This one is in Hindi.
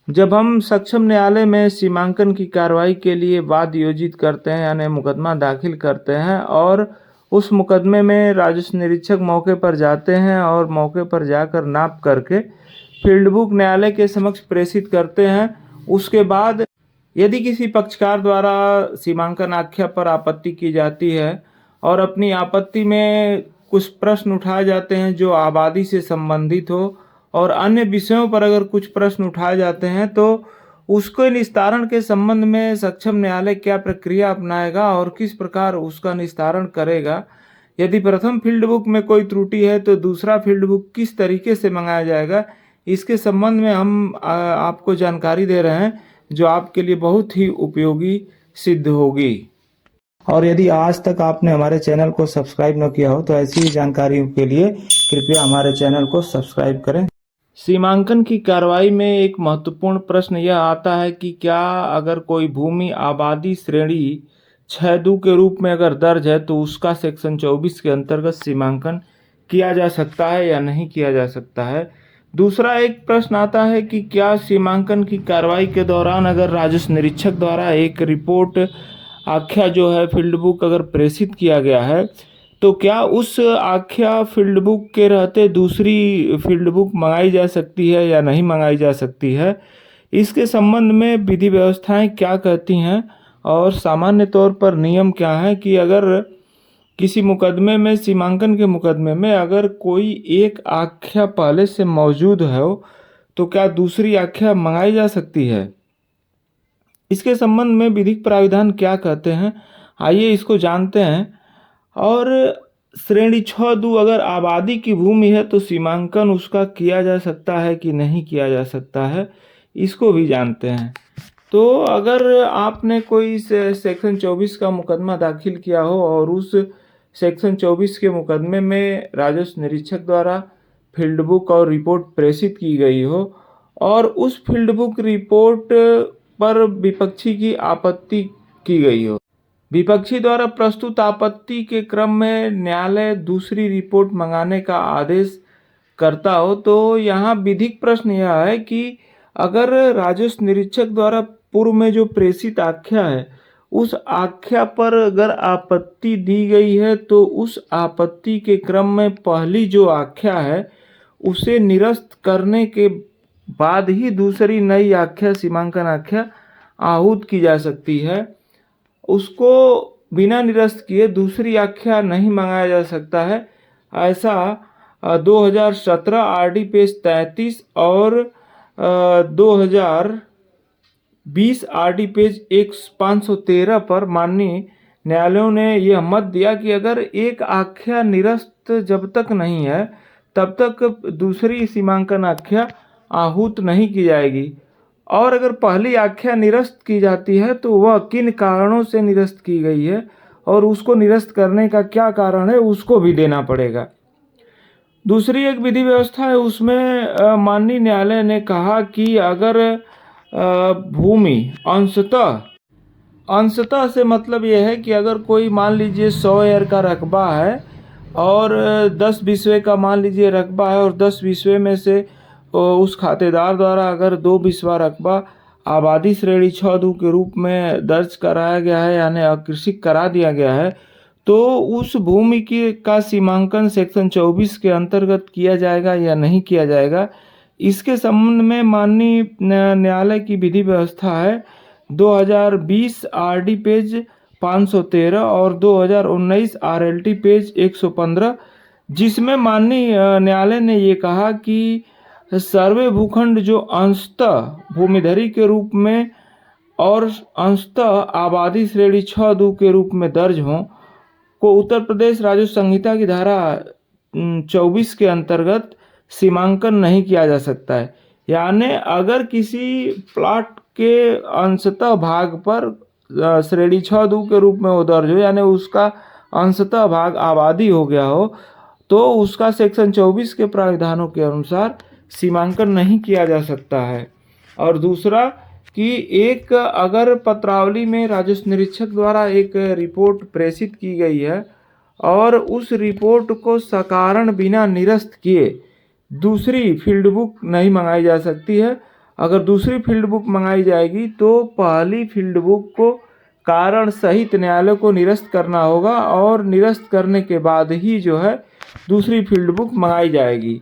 जब हम सक्षम न्यायालय में सीमांकन की कार्रवाई के लिए वाद योजित करते हैं यानी मुकदमा दाखिल करते हैं और उस मुकदमे में राजस्व निरीक्षक मौके पर जाते हैं और मौके पर जाकर नाप करके फील्ड बुक न्यायालय के समक्ष प्रेषित करते हैं। उसके बाद यदि किसी पक्षकार द्वारा सीमांकन आख्या पर आपत्ति की जाती है और अपनी आपत्ति में कुछ प्रश्न उठाए जाते हैं जो आबादी से संबंधित हो और अन्य विषयों पर अगर कुछ प्रश्न उठाए जाते हैं तो उसके निस्तारण के संबंध में सक्षम न्यायालय क्या प्रक्रिया अपनाएगा और किस प्रकार उसका निस्तारण करेगा। यदि प्रथम फील्ड बुक में कोई त्रुटि है तो दूसरा फील्ड बुक किस तरीके से मंगाया जाएगा, इसके संबंध में हम आपको जानकारी दे रहे हैं जो आपके लिए बहुत ही उपयोगी सिद्ध होगी। और यदि आज तक आपने हमारे चैनल को सब्सक्राइब न किया हो तो ऐसी ही जानकारियों के लिए कृपया हमारे चैनल को सब्सक्राइब करें। सीमांकन की कार्रवाई में एक महत्वपूर्ण प्रश्न यह आता है कि क्या अगर कोई भूमि आबादी श्रेणी 6(2) के रूप में अगर दर्ज है तो उसका सेक्शन 24 के अंतर्गत सीमांकन किया जा सकता है या नहीं किया जा सकता है। दूसरा एक प्रश्न आता है कि क्या सीमांकन की कार्रवाई के दौरान अगर राजस्व निरीक्षक द्वारा एक रिपोर्ट आख्या जो है फील्ड बुक अगर प्रेषित किया गया है तो क्या उस आख्या फील्ड बुक के रहते दूसरी फील्ड बुक मंगाई जा सकती है या नहीं मंगाई जा सकती है। इसके संबंध में विधि व्यवस्थाएं क्या कहती हैं और सामान्य तौर पर नियम क्या है कि अगर किसी मुकदमे में सीमांकन के मुकदमे में अगर कोई एक आख्या पहले से मौजूद है तो क्या दूसरी आख्या मंगाई जा सकती है। इसके संबंध में विधिक प्राविधान क्या कहते हैं, आइए इसको जानते हैं। और श्रेणी 6(2) अगर आबादी की भूमि है तो सीमांकन उसका किया जा सकता है कि नहीं किया जा सकता है, इसको भी जानते हैं। तो अगर आपने कोई सेक्शन 24 का मुकदमा दाखिल किया हो और उस सेक्शन 24 के मुकदमे में राजस्व निरीक्षक द्वारा फील्ड बुक और रिपोर्ट प्रेषित की गई हो और उस फील्ड बुक रिपोर्ट पर विपक्षी की आपत्ति की गई हो, विपक्षी द्वारा प्रस्तुत आपत्ति के क्रम में न्यायालय दूसरी रिपोर्ट मंगाने का आदेश करता हो तो यहाँ विधिक प्रश्न यह है कि अगर राजस्व निरीक्षक द्वारा पूर्व में जो प्रेषित आख्या है उस आख्या पर अगर आपत्ति दी गई है तो उस आपत्ति के क्रम में पहली जो आख्या है उसे निरस्त करने के बाद ही दूसरी नई आख्या सीमांकन आख्या आहूत की जा सकती है। उसको बिना निरस्त किए दूसरी आख्या नहीं मंगाया जा सकता है। ऐसा 2017 आरडी पेज 33 और 2020 आरडी पेज 513 पर माननीय न्यायालयों ने यह मत दिया कि अगर एक आख्या निरस्त जब तक नहीं है तब तक दूसरी सीमांकन आख्या आहूत नहीं की जाएगी और अगर पहली आख्या निरस्त की जाती है तो वह किन कारणों से निरस्त की गई है और उसको निरस्त करने का क्या कारण है उसको भी देना पड़ेगा। दूसरी एक विधि व्यवस्था है उसमें माननीय न्यायालय ने कहा कि अगर भूमि अंशतः से मतलब यह है कि अगर कोई मान लीजिए 100 एकड़ का रकबा है और 10 बिस्वे का मान लीजिए रकबा है और 10 बिस्वे में से उस खातेदार द्वारा अगर 2 बिस्वा रकबा आबादी श्रेणी 6(2) के रूप में दर्ज कराया गया है यानी अकृषित करा दिया गया है तो उस भूमि का सीमांकन सेक्शन 24 के अंतर्गत किया जाएगा या नहीं किया जाएगा। इसके संबंध में माननीय न्यायालय की विधि व्यवस्था है 2020 आरडी पेज 513 और 2019 आरएलटी पेज 115, जिसमें माननीय न्यायालय ने ये कहा कि सर्वे भूखंड जो अंशतः भूमिधरी के रूप में और अंशतः आबादी श्रेणी 6(2) के रूप में दर्ज हों को उत्तर प्रदेश राजस्व संहिता की धारा 24 के अंतर्गत सीमांकन नहीं किया जा सकता है। यानी अगर किसी प्लाट के अंशतः भाग पर श्रेणी 6(2) के रूप में वो दर्ज हो यानी उसका अंशतः भाग आबादी हो गया हो तो उसका सेक्शन 24 के प्रावधानों के अनुसार सीमांकन नहीं किया जा सकता है। और दूसरा कि एक अगर पत्रावली में राजस्व निरीक्षक द्वारा एक रिपोर्ट प्रेषित की गई है और उस रिपोर्ट को सकारण बिना निरस्त किए दूसरी फील्ड बुक नहीं मंगाई जा सकती है अगर दूसरी फील्ड बुक मंगाई जाएगी तो पहली फील्ड बुक को कारण सहित न्यायालय को निरस्त करना होगा और निरस्त करने के बाद ही जो है दूसरी फील्ड बुक मंगाई जाएगी।